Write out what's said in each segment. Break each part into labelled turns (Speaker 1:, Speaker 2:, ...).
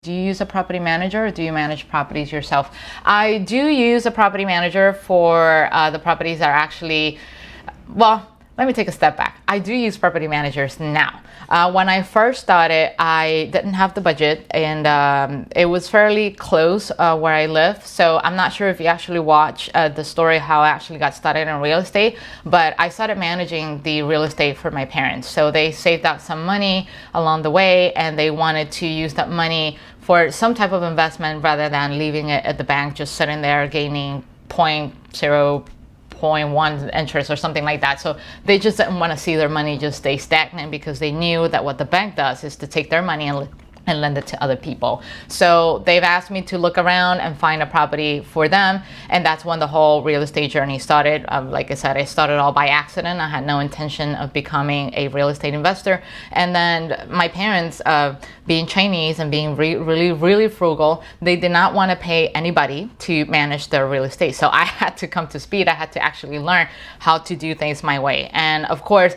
Speaker 1: Do you use a property manager or do you manage properties yourself? I do use a property manager for the properties that are actually, well, let me take a step back. I do use property managers now. When I first started, I didn't have the budget, and it was fairly close where I live. So I'm not sure if you actually watch the story how I actually got started in real estate, but I started managing the real estate for my parents. So they saved out some money along the way, and they wanted to use that money for some type of investment rather than leaving it at the bank just sitting there gaining 0.1 interest or something like that. So they just didn't want to see their money just stay stagnant, because they knew that what the bank does is to take their money and lend it to other people. So they've asked me to look around and find a property for them, and that's when the whole real estate journey started. Like I said, I started all by accident. I had no intention of becoming a real estate investor, and then my parents, being Chinese and being really frugal, they did not want to pay anybody to manage their real estate. So I had to come to speed. I had to actually learn how to do things my way, and of course,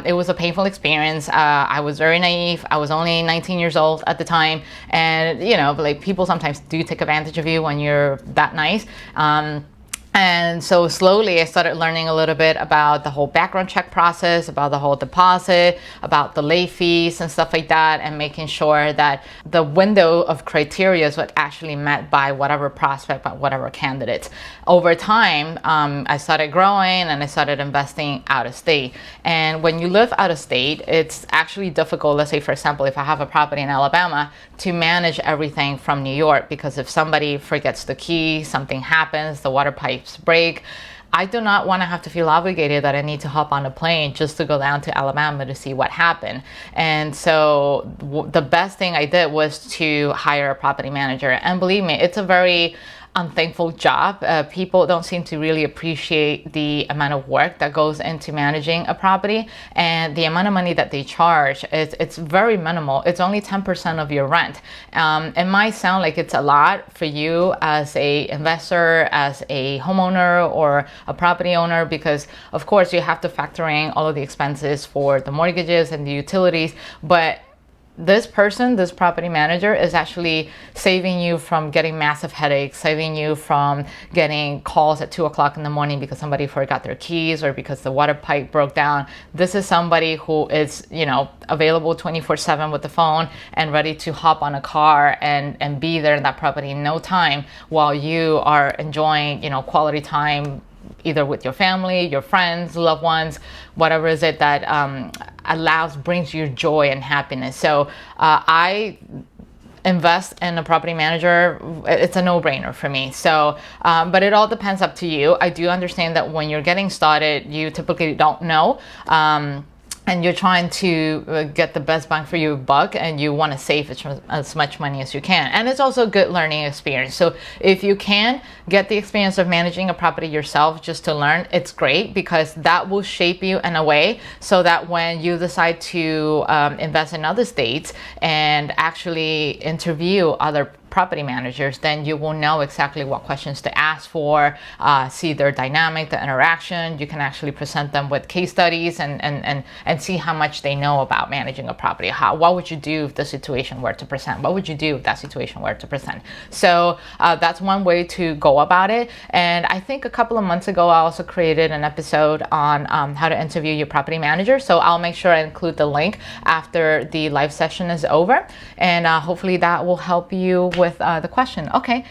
Speaker 1: it was a painful experience. I was very naive. I was only 19 years old at the time, and like, people sometimes do take advantage of you when you're that nice. And so slowly I started learning a little bit about the whole background check process, about the whole deposit, about the late fees and stuff like that, and making sure that the window of criteria is what actually met by whatever prospect, by whatever candidates. Over time, I started growing and I started investing out of state. And when you live out of state, it's actually difficult. Let's say, for example, if I have a property in Alabama, to manage everything from New York, because if somebody forgets the key, something happens, the water pipes break, I do not want to have to feel obligated that I need to hop on a plane just to go down to Alabama to see what happened. And so the best thing I did was to hire a property manager. And believe me, it's a very unthankful job. People don't seem to really appreciate the amount of work that goes into managing a property, and the amount of money that they charge it's very minimal. It's only 10% of your rent. It might sound like it's a lot for you as a investor, as a homeowner, or a property owner, because of course you have to factor in all of the expenses for the mortgages and the utilities, but this property manager, is actually saving you from getting massive headaches, saving you from getting calls at 2 o'clock in the morning because somebody forgot their keys or because the water pipe broke down. This is somebody who is, available 24/7 with the phone and ready to hop on a car and be there in that property in no time, while you are enjoying, quality time either with your family, your friends, loved ones, whatever is it that brings you joy and happiness. So I invest in a property manager. It's a no-brainer for me. So but it all depends up to you. I do understand that when you're getting started, you typically don't know, and you're trying to get the best bang for your buck, and you want to save as much money as you can. And it's also a good learning experience. So if you can get the experience of managing a property yourself just to learn, it's great, because that will shape you in a way so that when you decide to invest in other states and actually interview other property managers, then you will know exactly what questions to ask for, see their dynamic, the interaction. You can actually present them with case studies and see how much they know about managing a property. What would you do if the situation were to present? What would you do if that situation were to present? So that's one way to go about it. And I think a couple of months ago, I also created an episode on how to interview your property manager. So I'll make sure I include the link after the live session is over, and hopefully that will help you with the question. Okay,